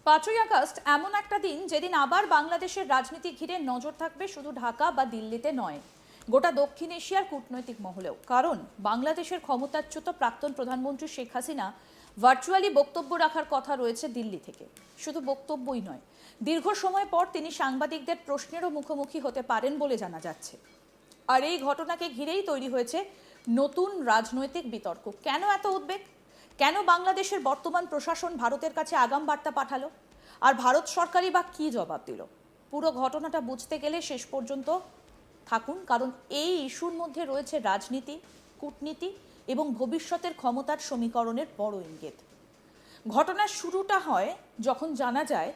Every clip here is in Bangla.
5ই আগস্ট এমন একটা দিন যেদিন আবার বাংলাদেশের রাজনীতি ঘিরে নজর থাকবে শুধু ঢাকা বা দিল্লিতে নয়, গোটা দক্ষিণ এশিয়ার কূটনৈতিক মহলেও। কারণ বাংলাদেশের ক্ষমতাচ্যুত প্রাক্তন প্রধানমন্ত্রী শেখ হাসিনা ভার্চুয়ালি বক্তব্য রাখার কথা রয়েছে দিল্লি থেকে। শুধু বক্তব্যই নয়, দীর্ঘ সময় পর তিনি সাংবাদিকদের প্রশ্নেরও মুখোমুখি হতে পারেন বলে জানা যাচ্ছে। আর এই ঘটনাকে ঘিরেই তৈরি হয়েছে নতুন রাজনৈতিক বিতর্ক। কেন এত উদ্বেগ? কেন বাংলাদেশের বর্তমান প্রশাসন ভারতের কাছে আগাম বার্তা পাঠালো? আর ভারত সরকারই বা কি জবাব দিল? পুরো ঘটনাটা বুঝতে গেলে শেষ পর্যন্ত থাকুন, কারণ এই ইস্যুর মধ্যে রয়েছে রাজনীতি, কূটনীতি এবং ভবিষ্যতের ক্ষমতার সমীকরণের বড় ইঙ্গিত। ঘটনার শুরুটা হয় যখন জানা যায়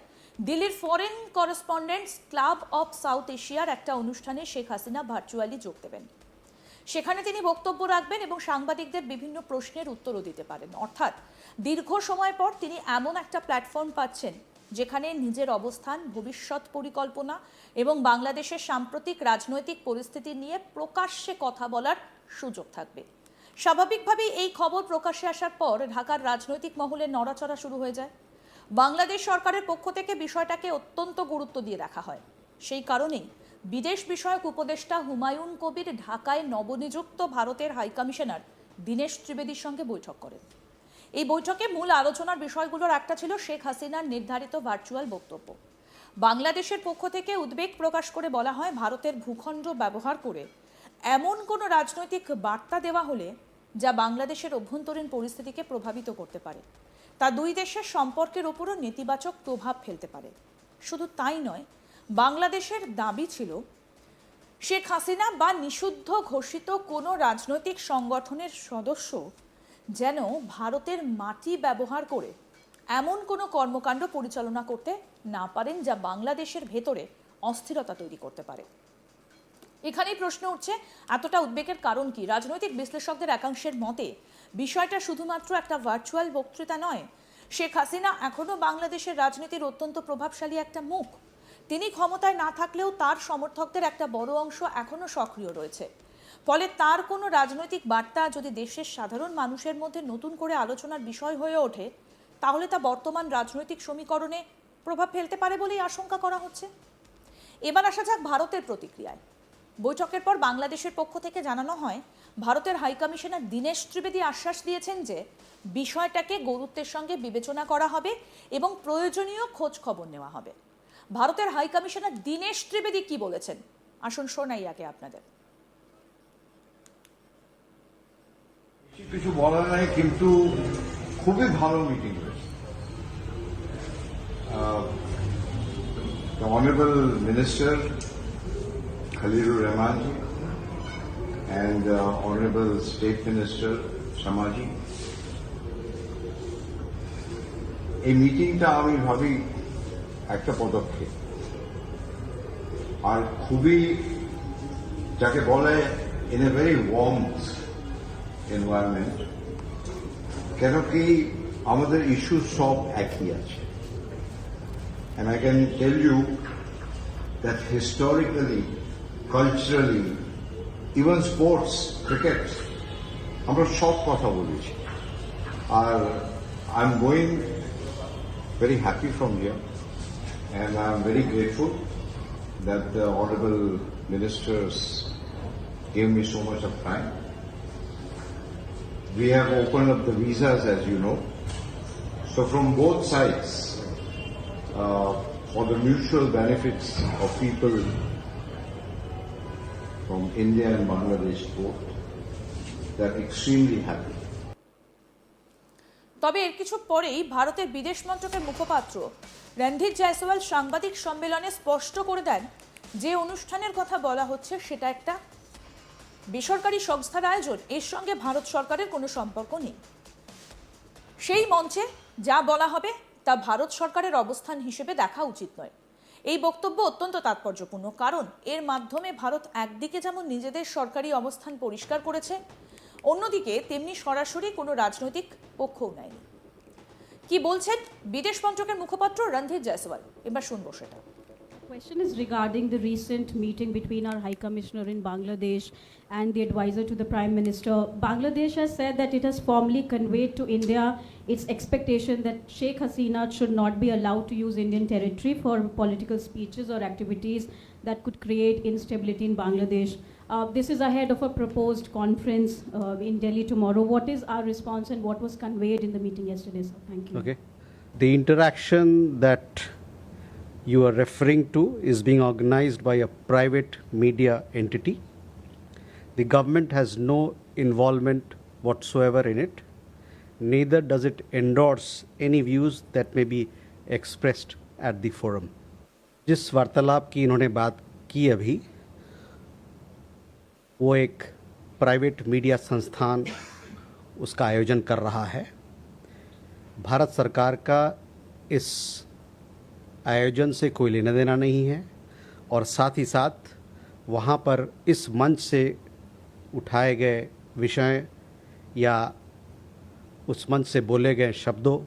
দিল্লির foreign correspondents club of south এশিয়ার একটা অনুষ্ঠানে শেখ হাসিনা ভার্চুয়ালি যোগ দেবেন। সেখানে তিনি বক্তব্য রাখবেন এবং সাংবাদিকদের বিভিন্ন প্রশ্নের উত্তরও দিতে পারেন। অর্থাৎ দীর্ঘ সময় পর তিনি এমন একটা প্ল্যাটফর্ম পাচ্ছেন যেখানে নিজের অবস্থান, ভবিষ্যৎ পরিকল্পনা এবং বাংলাদেশের সাম্প্রতিক রাজনৈতিক পরিস্থিতি নিয়ে প্রকাশ্যে কথা বলার সুযোগ থাকবে। স্বাভাবিকভাবেই এই খবর প্রকাশ্যে আসার পর ঢাকার রাজনৈতিক মহলে নড়াচড়া শুরু হয়ে যায়। বাংলাদেশ সরকারের পক্ষ থেকে বিষয়টাকে অত্যন্ত গুরুত্ব দিয়ে দেখা হয়। সেই কারণেই বিদেশ বিষয়ক উপদেষ্টা হুমায়ুন কবির ঢাকায় নবনিযুক্ত ভারতের হাইকমিশনার দীনেশ ত্রিবেদীর সঙ্গে বৈঠক করেন। এই বৈঠকে মূল আলোচনার বিষয়গুলোর একটা ছিল শেখ হাসিনার নির্ধারিত ভার্চুয়াল বক্তব্য। বাংলাদেশের পক্ষ থেকে উদ্বেগ প্রকাশ করে বলা হয়, ভারতের ভূখণ্ড ব্যবহার করে এমন কোনো রাজনৈতিক বার্তা দেওয়া হলে যা বাংলাদেশের অভ্যন্তরীণ পরিস্থিতিকে প্রভাবিত করতে পারে, তা দুই দেশের সম্পর্কের উপরও নেতিবাচক প্রভাব ফেলতে পারে। শুধু তাই নয়, বাংলাদেশের দাবি ছিল শেখ হাসিনা বা নিষিদ্ধ ঘোষিত কোনো রাজনৈতিক সংগঠনের সদস্য যেন ভারতের মাটি ব্যবহার করে এমন কোনো কর্মকাণ্ড পরিচালনা করতে না পারেন যা বাংলাদেশের ভেতরে অস্থিরতা তৈরি করতে পারে। এখানেই প্রশ্ন উঠছে, এতটা উদ্বেগের কারণ কি? রাজনৈতিক বিশ্লেষকদের একাংশের মতে বিষয়টা শুধুমাত্র একটা ভার্চুয়াল বক্তৃতা নয়। শেখ হাসিনা এখনও বাংলাদেশের রাজনীতির অত্যন্ত প্রভাবশালী একটা মুখ। তিনি ক্ষমতায় না থাকলেও তার সমর্থকদের একটা বড় অংশ এখনও সক্রিয় রয়েছে। ফলে তার কোনো রাজনৈতিক বার্তা যদি দেশের সাধারণ মানুষের মধ্যে নতুন করে আলোচনার বিষয় হয়ে ওঠে, তাহলে তা বর্তমান রাজনৈতিক সমীকরণে প্রভাব ফেলতে পারে বলেই আশঙ্কা করা হচ্ছে। এবার আসা যাক ভারতের প্রতিক্রিয়ায়। বৈঠকের পর বাংলাদেশের পক্ষ থেকে জানানো হয়, ভারতের হাইকমিশনার দীনেশ ত্রিবেদী আশ্বাস দিয়েছেন যে বিষয়টাকে গুরুত্বের সঙ্গে বিবেচনা করা হবে এবং প্রয়োজনীয় খোঁজ খবর নেওয়া হবে। ভারতের হাইকমিশনার দীনেশ ত্রিবেদী কি বলেছেন, আসুন শোনাই আগে আপনাদের। কিছু বলার নাই, কিন্তু খুবই ভালো মিটিং হয়েছে। The Honorable Minister Khalilur Rahman ji and Honorable State Minister Shamaji, এই মিটিংটা আমি ভাবি একটা পদক্ষেপ, আর খুবই যাকে বলে in a very warm environment, কেন কি আমাদের ইস্যু সব একই আছে। And I can tell you that historically, culturally, even sports, cricket, আমরা সব কথা বলেছি। আর I'm going very happy from here, and I'm very grateful that the honorable ministers gave me so much of time. We have opened up the visas, as you know. So from both sides, for the mutual benefits of people from India and Bangladesh both, they're extremely happy. তবে এর কিছু পরেই ভারতের বিদেশ মন্ত্রকের মুখপাত্র রণধীর জয়সওয়াল সাংবাদিক সম্মেলনে স্পষ্ট করে দেন যে অনুষ্ঠানের কথা বলা হচ্ছে সেটা একটা বেসরকারি সংস্থার আয়োজন, এর সঙ্গে ভারত সরকারের কোনো সম্পর্ক নেই। সেই মঞ্চে যা বলা হবে তা ভারত সরকারের অবস্থান হিসেবে দেখা উচিত নয়। এই বক্তব্য অত্যন্ত তাৎপর্যপূর্ণ, কারণ এর মাধ্যমে ভারত একদিকে যেমন নিজেদের সরকারি অবস্থান পরিষ্কার করেছে, অন্যদিকে তেমনি সরাসরি কোনো রাজনৈতিক পক্ষও নেয়নি। কি বলছেন বিদেশ মন্ত্রকের মুখপাত্র রণধীর জয়সওয়াল, এবার শুনবো সেটা। Question is regarding the recent meeting between our High Commissioner in Bangladesh and the advisor to the Prime Minister. Bangladesh has said that it has formally conveyed to India its expectation that Sheikh Hasina should not be allowed to use Indian territory for political speeches or activities that could create instability in Bangladesh. This is ahead of a proposed conference in Delhi tomorrow. What is our response and what was conveyed in the meeting yesterday, sir? Thank you. Okay. The interaction that you are referring to is being organized by a private media entity. The government has no involvement whatsoever in it. Neither does it endorse any views that may be expressed at the forum. जिस वार्तालाप की इन्होंने बात की अभी, वो एक प्राइवेट मीडिया संस्थान उसका आयोजन कर रहा है. भारत सरकार का इस आयोजन से कोई लेना देना नहीं है और साथ ही साथ वहाँ पर इस मंच से उठाए गए विषय या उस मंच से बोले गए शब्दों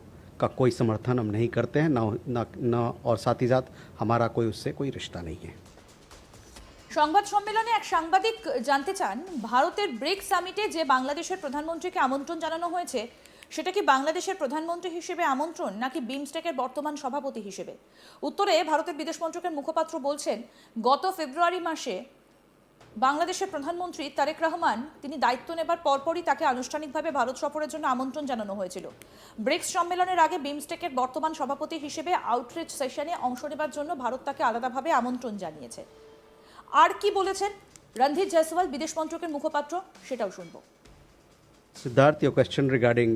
का कोई समर्थन हम नहीं करते हैं ना और साथ ही साथ हमारा कोई उससे कोई रिश्ता नहीं है. সংবাদ সম্মেলনে এক সাংবাদিক জানতে চান, ভারতের ব্রিক্স সামিটে যে বাংলাদেশের প্রধানমন্ত্রীকে আমন্ত্রণ জানানো হয়েছে সেটা কি বাংলাদেশের প্রধানমন্ত্রী হিসেবে আমন্ত্রণ নাকি বিমস্টেকের বর্তমান সভাপতি হিসেবে? উত্তরে ভারতের বিদেশ মন্ত্রকের মুখপাত্র বলছেন, গত ফেব্রুয়ারি মাসে বাংলাদেশের প্রধানমন্ত্রী তারেক রহমান তিনি দায়িত্ব নেবার পরপরই তাকে আনুষ্ঠানিকভাবে ভারত সফরের জন্য আমন্ত্রণ জানানো হয়েছিল. ব্রিক্স সম্মেলনের আগে বিমস্টেকের বর্তমান সভাপতি হিসেবে আউটরিচ সেশনে অংশ নেবার জন্য ভারত তাকে আলাদাভাবে আমন্ত্রণ জানিয়েছে. আর কি বলেছেন রণধীর জয়সওয়াল বিদেশ মন্ত্রকের মুখপাত্র, সেটাও শুনবো. Siddharth, your question regarding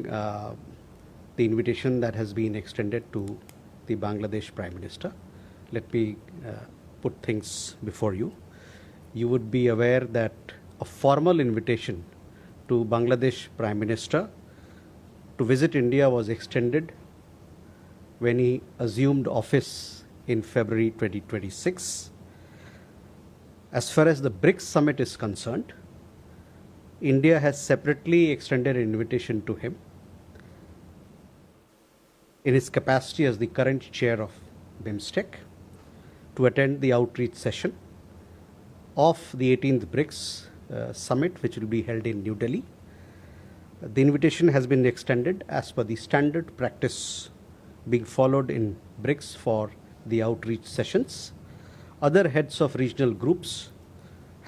the invitation that has been extended to the Bangladesh Prime Minister. Let me put things before you. You would be aware that a formal invitation to Bangladesh Prime Minister to visit India was extended when he assumed office in February 2026. As far as the BRICS summit is concerned, India has separately extended an invitation to him in his capacity as the current chair of BIMSTEC to attend the outreach session of the 18th BRICS summit, which will be held in New Delhi. The invitation has been extended as per the standard practice being followed in BRICS for the outreach sessions. Other heads of regional groups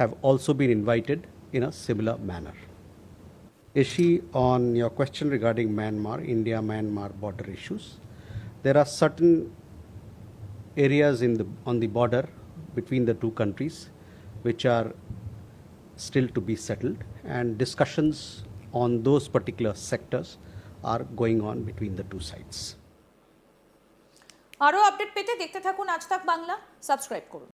have also been invited in a similar manner. Ishi, on your question regarding Myanmar, India-Myanmar border issues, there are certain areas on the border between the two countries which are still to be settled, and discussions on those particular sectors are going on between the two sides. আরও আপডেট পেতে দেখতে থাকুন আজ তাক বাংলা, সাবস্ক্রাইব করুন.